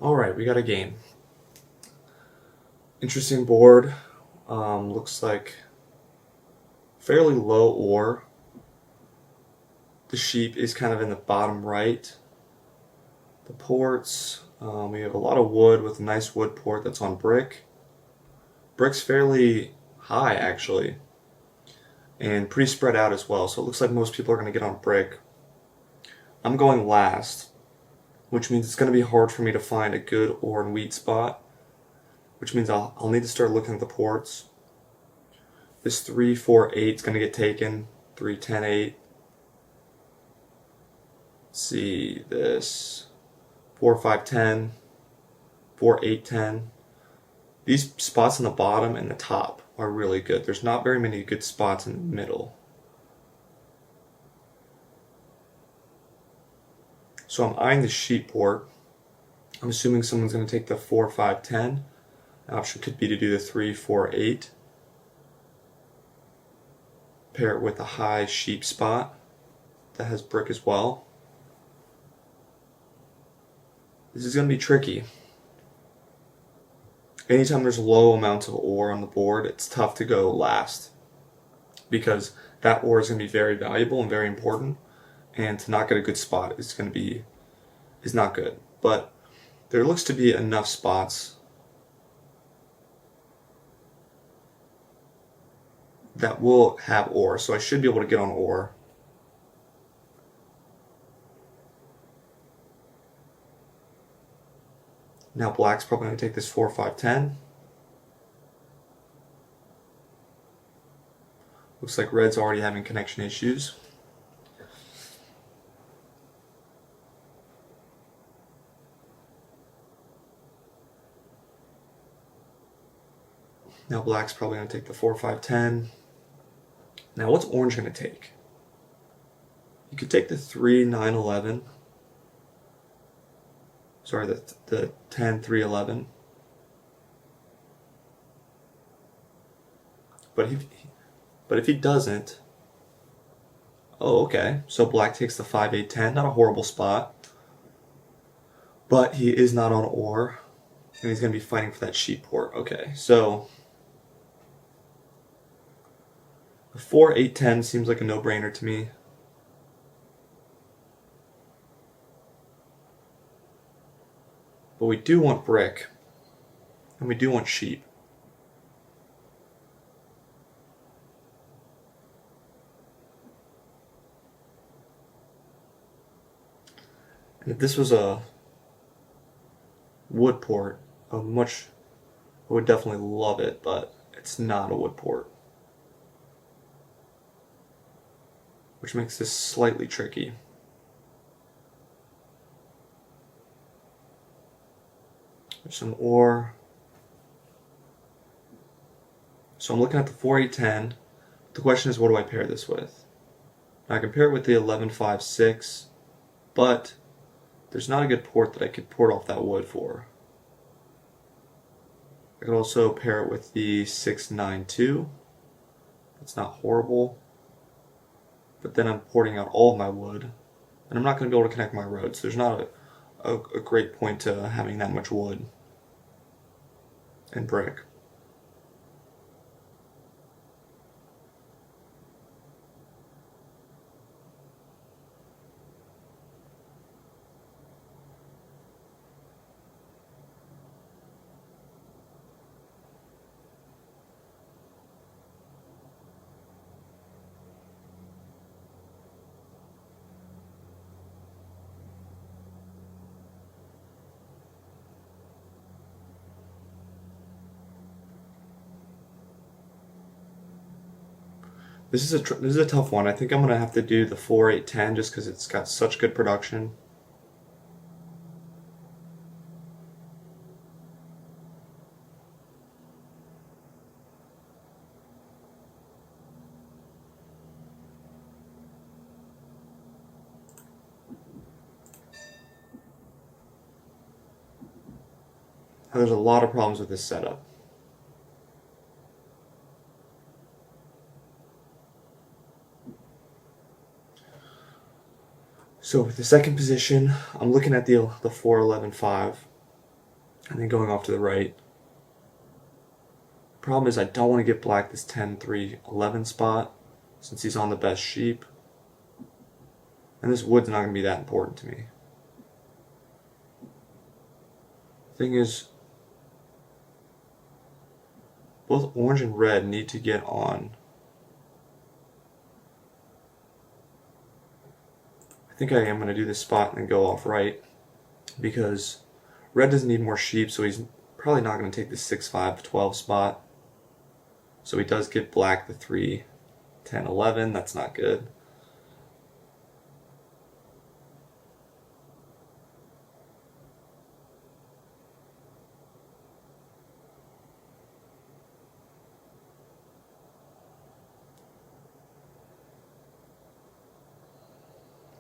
Alright, we got a game. Interesting board. Looks like fairly low ore. The sheep is kind of in the bottom right. The ports, we have a lot of wood with a nice wood port that's on brick. Brick's fairly high actually, and pretty spread out as well, so it looks like most people are going to get on brick. I'm going last, which means it's going to be hard for me to find a good ore and wheat spot, which means I'll need to start looking at the ports. This 3, 4, 8 is going to get taken. 3, 10, 8. Let's see this 4, 5, 10. 4, 8, 10. These spots on the bottom and the top are really good. There's not very many good spots in the middle. So I'm eyeing the sheep port. I'm assuming someone's going to take the 4, 5, 10. An option could be to do the 3, 4, 8. Pair it with a high sheep spot that has brick as well. This is going to be tricky. Anytime there's low amounts of ore on the board, it's tough to go last because that ore is going to be very valuable and very important, and to not get a good spot is not good. But there looks to be enough spots that will have ore, so I should be able to get on ore. Now black's probably going to take this 4, 5, 10. Looks like red's already having connection issues. Now black's probably going to take the 4, 5, 10. Now what's orange going to take? You could take the 3, 9, 11. Sorry, the 10, 3, 11. But if he doesn't, oh, okay. So black takes the 5, 8, 10. Not a horrible spot. But he is not on ore, and he's going to be fighting for that sheep port. Okay, so the 4, 8, 10 seems like a no-brainer to me. But we do want brick, and we do want sheep. And if this was a wood port, I would definitely love it, but it's not a wood port, which makes this slightly tricky. There's some ore. So I'm looking at the 4, 8, 10. The question is, what do I pair this with? Now I can pair it with the 11, 5, 6, but there's not a good port that I could port off that wood for. I could also pair it with the 6, 9, 2. That's not horrible. But then I'm porting out all of my wood, and I'm not going to be able to connect my roads. There's not a great point to having that much wood and brick. This is a tough one. I think I'm going to have to do the 4, 8, 10 just because it's got such good production. And there's a lot of problems with this setup. So with the second position, I'm looking at the 4, 11, 5. and then going off to the right. Problem is I don't want to give black this 10, 3, 11 spot since he's on the best sheep. And this wood's not going to be that important to me. Thing is, both orange and red need to get on. I think I am going to do this spot and then go off right, because red doesn't need more sheep, so he's probably not going to take the 6, 5, 12 spot. So he does give black the 3, 10, 11. That's not good.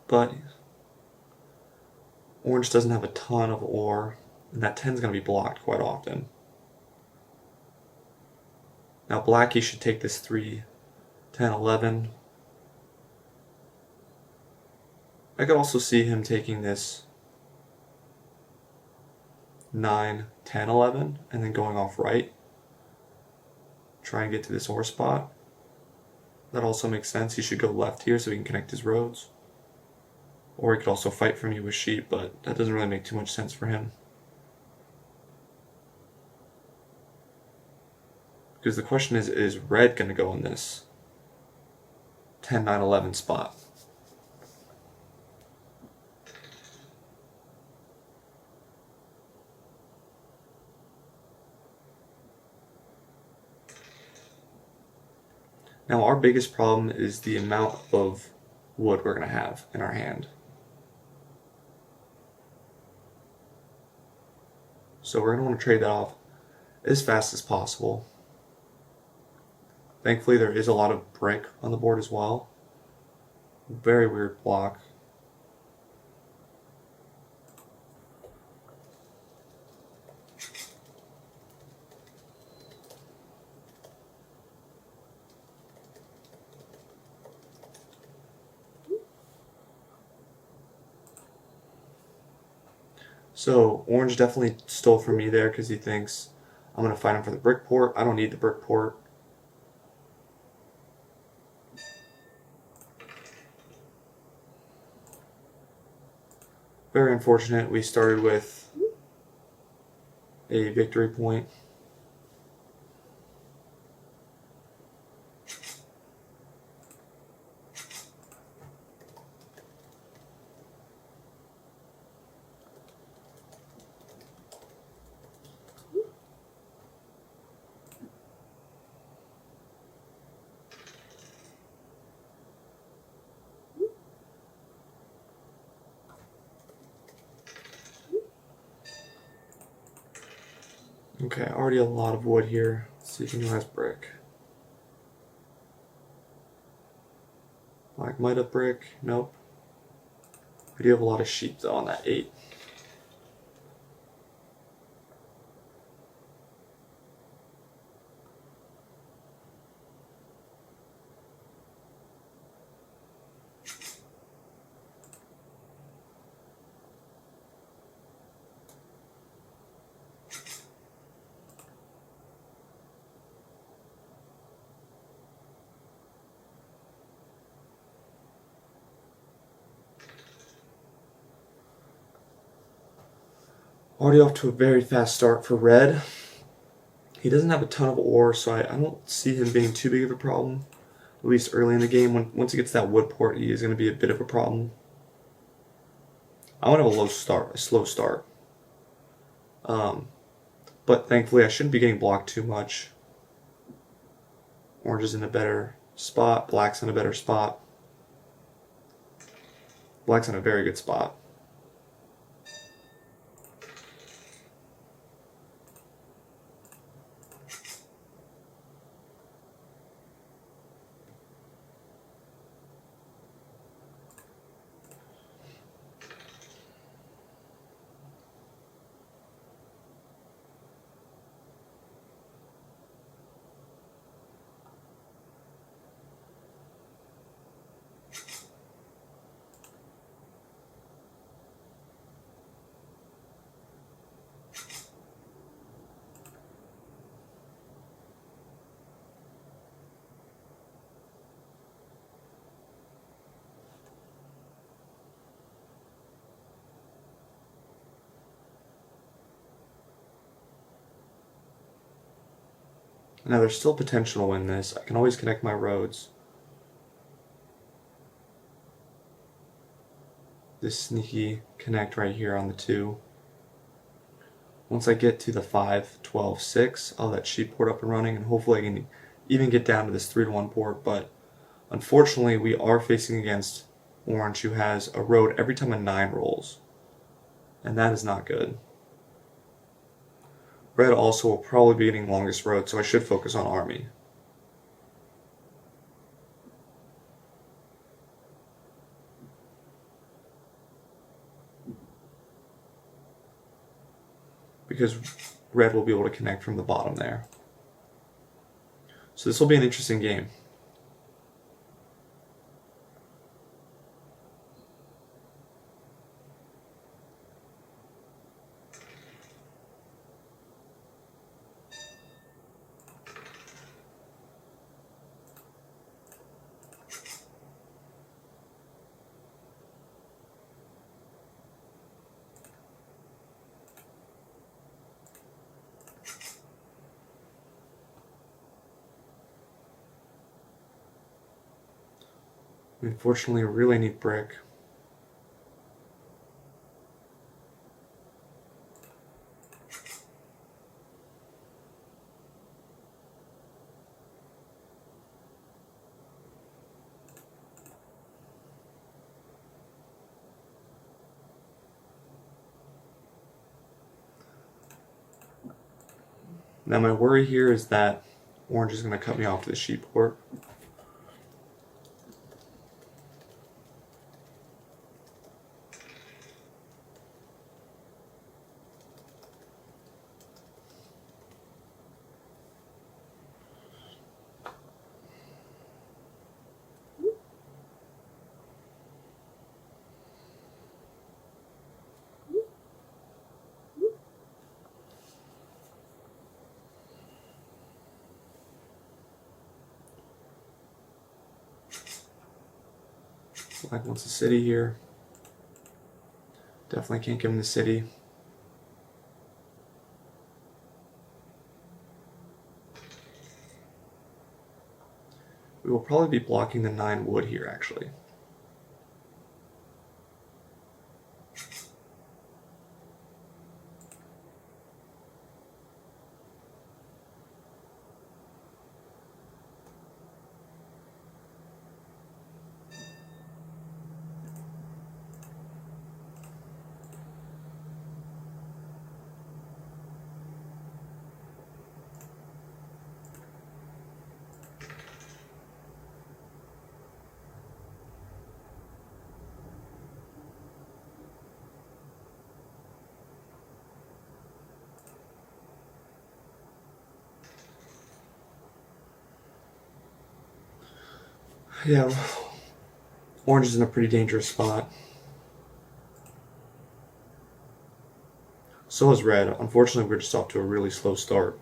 But orange doesn't have a ton of ore, and that 10 is going to be blocked quite often. Now black, he should take this 3, 10, 11. I could also see him taking this 9, 10, 11, and then going off right. Try and get to this ore spot. That also makes sense. He should go left here so he can connect his roads. Or he could also fight for me with sheep, but that doesn't really make too much sense for him. Because the question is red going to go in this 10, 9, 11 spot? Now our biggest problem is the amount of wood we're going to have in our hand. So we're going to want to trade that off as fast as possible. Thankfully there is a lot of brick on the board as well. Very weird block. So orange definitely stole from me there because he thinks I'm going to fight him for the brick port. I don't need the brick port. Very unfortunate. We started with a victory point. Okay, already a lot of wood here. Let's see if he has brick. Black might have brick. Nope. We do have a lot of sheep though on that 8. Already off to a very fast start for red. He doesn't have a ton of ore, so I don't see him being too big of a problem. At least early in the game. Once he gets that wood port, he is going to be a bit of a problem. I want to have a slow start. But thankfully I shouldn't be getting blocked too much. Orange is in a better spot. Black's in a better spot. Black's in a very good spot. Now there's still potential to win this. I can always connect my roads. This sneaky connect right here on the 2. Once I get to the 5, 12, 6, I'll let sheep port up and running, and hopefully I can even get down to this 3-1 port, but unfortunately we are facing against orange, who has a road every time a 9 rolls, and that is not good. Red also will probably be getting longest road, so I should focus on army. Because red will be able to connect from the bottom there. So this will be an interesting game. Unfortunately, I really need brick. Now my worry here is that orange is going to cut me off to the sheep port. Black wants a city here. Definitely can't give him the city. We will probably be blocking the 9 wood here, actually. Yeah, orange is in a pretty dangerous spot. So is red. Unfortunately, we're just off to a really slow start.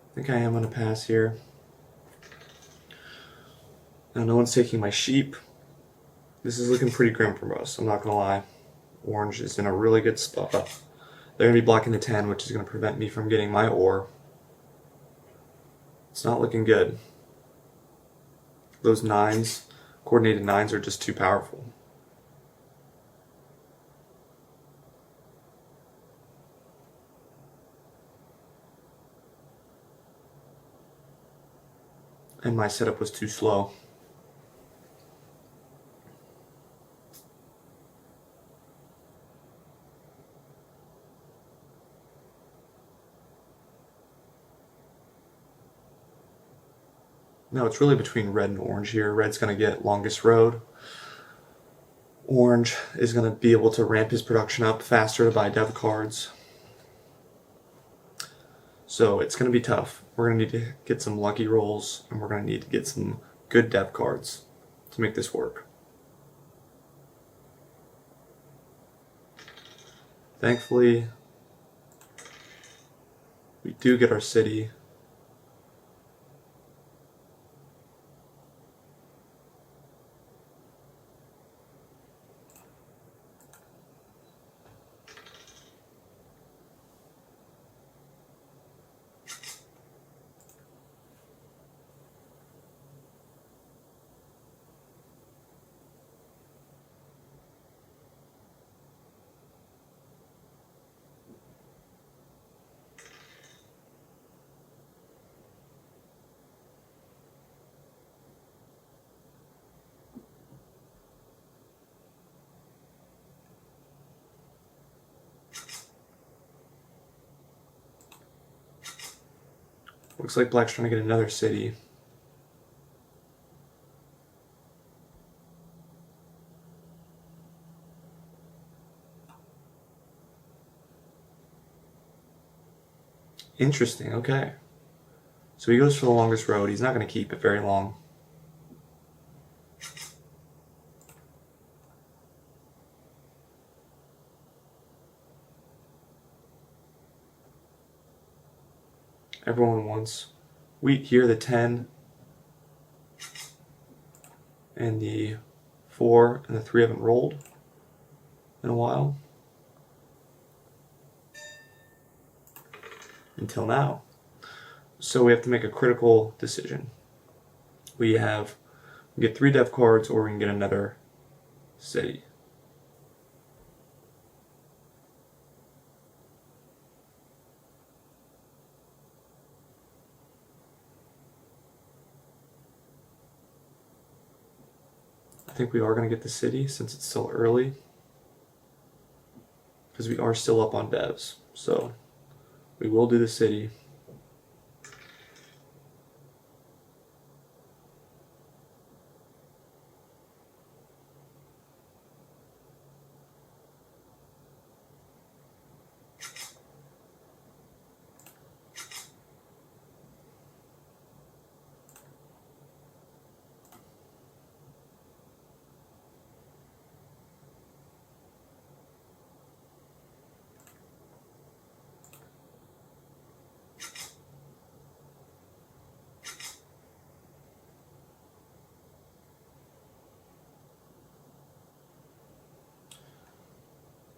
I think I am going to pass here. Now no one's taking my sheep. This is looking pretty grim for us, I'm not going to lie. Orange is in a really good spot. They're going to be blocking the 10, which is going to prevent me from getting my ore. It's not looking good. Those 9s, coordinated 9s, are just too powerful. And my setup was too slow. No, it's really between red and orange here. Red's going to get longest road. Orange is going to be able to ramp his production up faster to buy dev cards. So it's going to be tough. We're going to need to get some lucky rolls, and we're going to need to get some good dev cards to make this work. Thankfully, we do get our city. Looks like Black's trying to get another city. Interesting, okay. So he goes for the longest road. He's not going to keep it very long. Everyone wants wheat here, the 10, and the 4 and the 3 haven't rolled in a while. Until now. So we have to make a critical decision. We get 3 dev cards, or we can get another city. I think we are going to get the city since it's still early, because we are still up on devs. So we will do the city.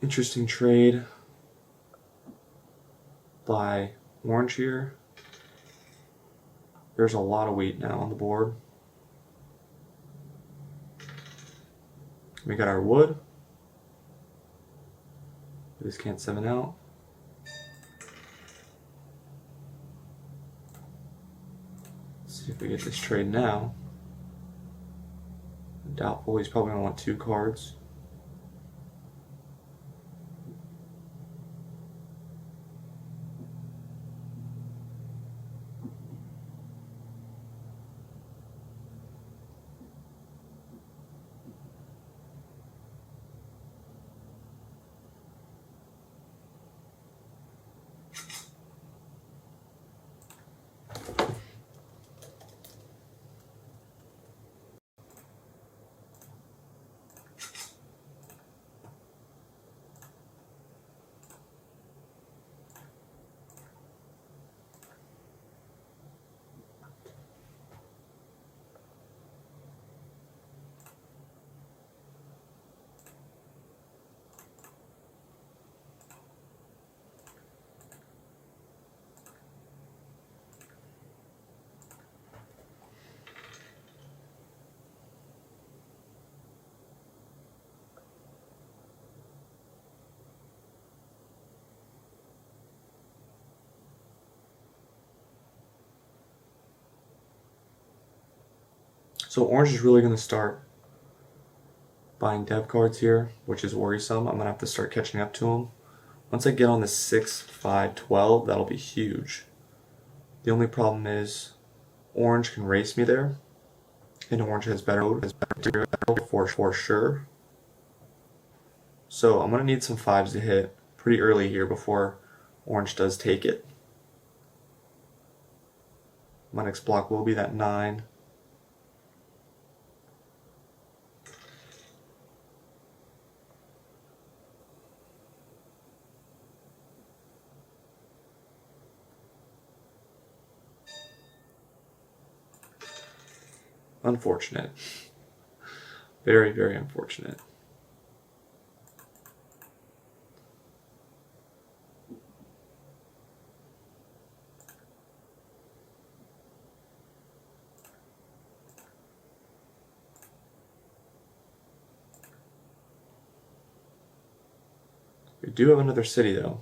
Interesting trade by orange here. There's a lot of wheat now on the board. We got our wood. We just can't 7 out. Let's see if we get this trade now. Doubtful. He's probably going to want 2 cards. So orange is really going to start buying dev cards here, which is worrisome. I'm going to have to start catching up to him. Once I get on the 6, 5, 12, that'll be huge. The only problem is orange can race me there, and orange has better for sure. So I'm going to need some 5s to hit pretty early here before orange does take it. My next block will be that 9. Unfortunate. Very, very unfortunate. We do have another city though.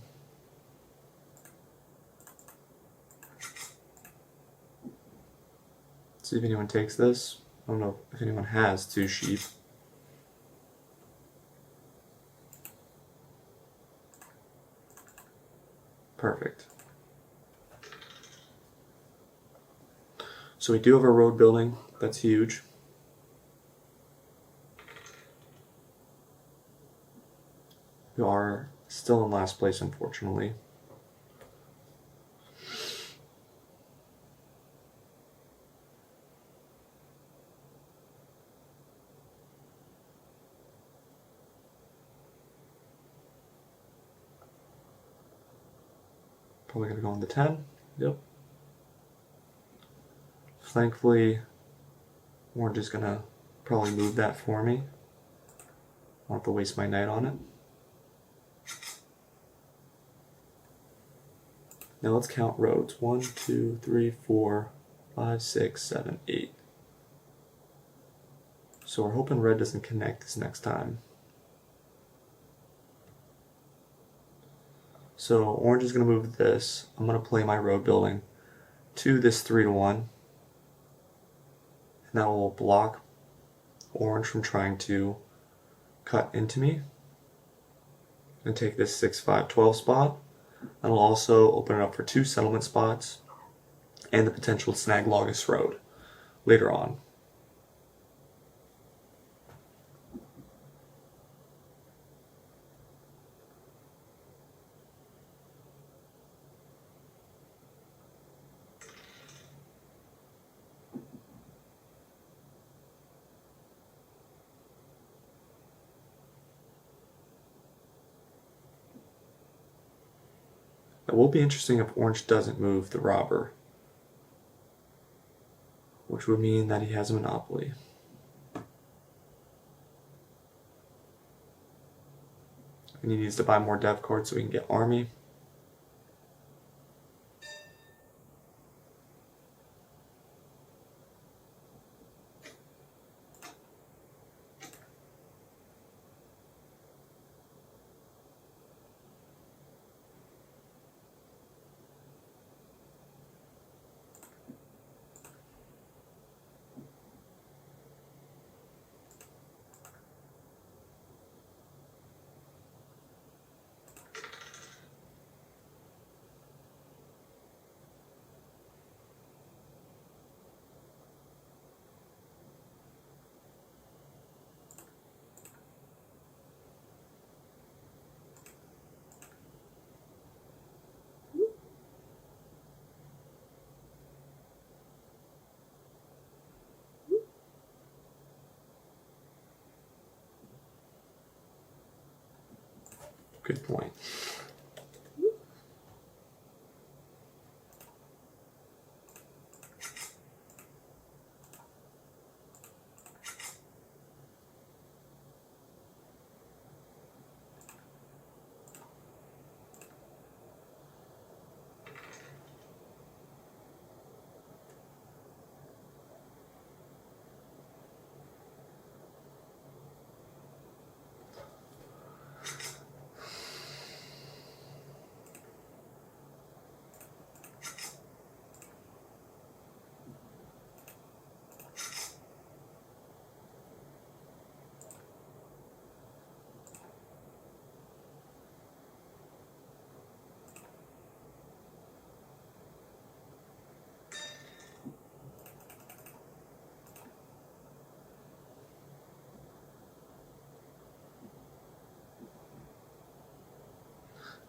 See if anyone takes this. I don't know if anyone has 2 sheep. Perfect. So we do have a road building. That's huge. We are still in last place, unfortunately. Probably going to go on the 10. Yep. Thankfully, orange is going to probably move that for me. I don't have to waste my knight on it. Now let's count roads. 1, 2, 3, 4, 5, 6, 7, 8. So we're hoping red doesn't connect this next time. So orange is going to move this. I'm going to play my road building to this 3-1. And that will block orange from trying to cut into me. And take this 6, 5, 12 spot. That'll also open it up for 2 settlement spots and the potential to snag Logos Road later on. It will be interesting if orange doesn't move the robber, which would mean that he has a monopoly. And he needs to buy more dev cards so we can get army. Good point.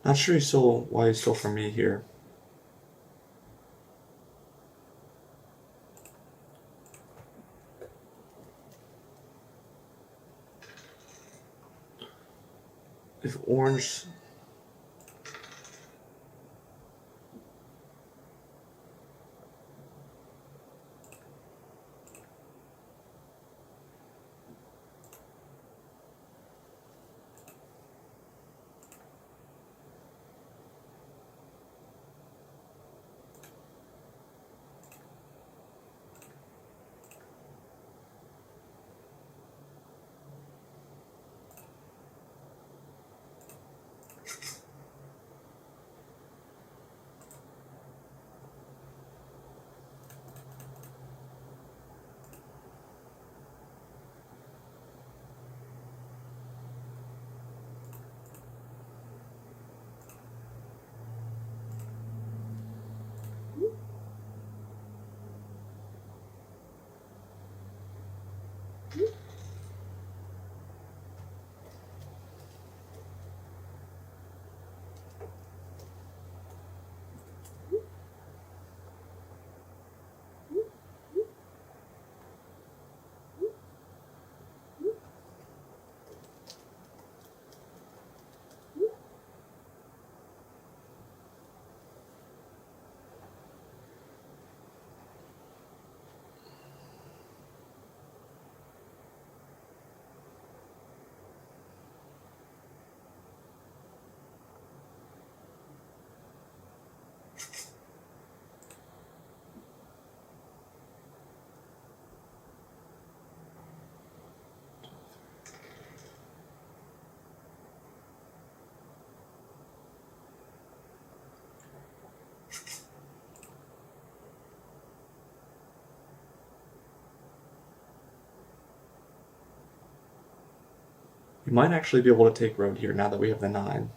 Not sure why he stole from me here. If orange... We might actually be able to take road here now that we have the 9.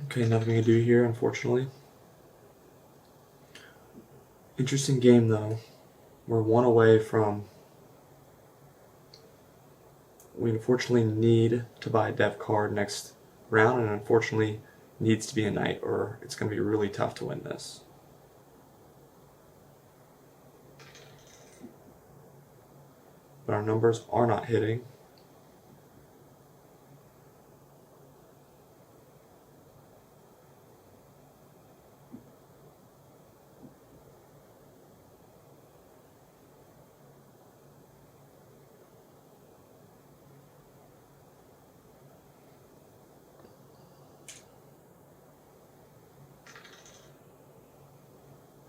Okay, nothing we can do here, unfortunately. Interesting game, though. We're 1 away from... We unfortunately need to buy a dev card next round, and unfortunately needs to be a knight, or it's going to be really tough to win this. But our numbers are not hitting.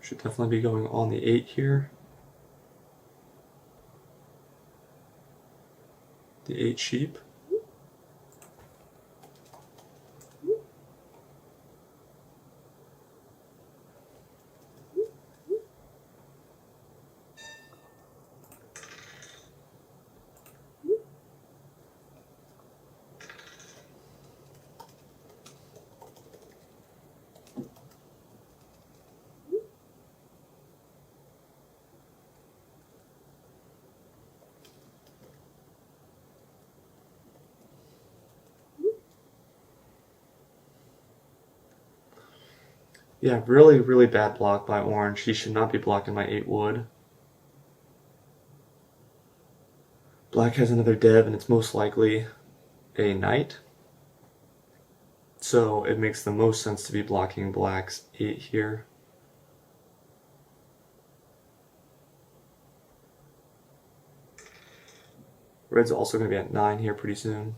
Should definitely be going on the 8 here. The 8 sheep. Yeah, really, really bad block by orange. He should not be blocking my 8 wood. Black has another dev, and it's most likely a knight. So it makes the most sense to be blocking black's 8 here. Red's also going to be at 9 here pretty soon.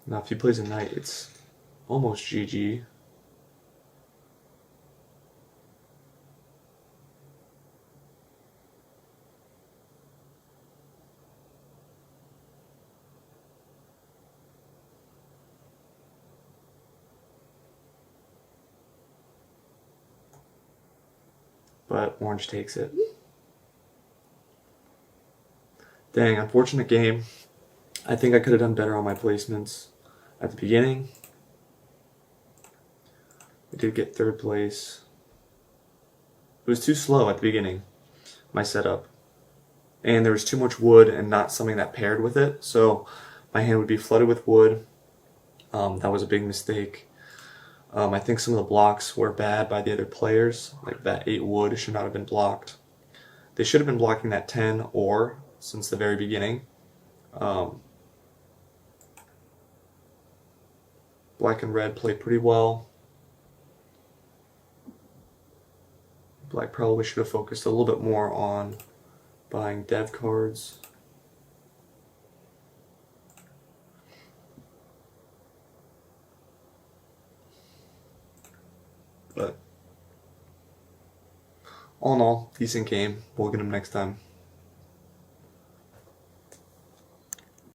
Now if he plays a knight, it's almost GG. But orange takes it. Dang, unfortunate game. I think I could have done better on my placements at the beginning. I did get 3rd place. It was too slow at the beginning, my setup. And there was too much wood and not something that paired with it. So my hand would be flooded with wood. That was a big mistake. I think some of the blocks were bad by the other players. Like that 8 wood should not have been blocked. They should have been blocking that 10 or since the very beginning. Black and red played pretty well. Black probably should have focused a little bit more on buying dev cards. But all in all, decent game. We'll get them next time.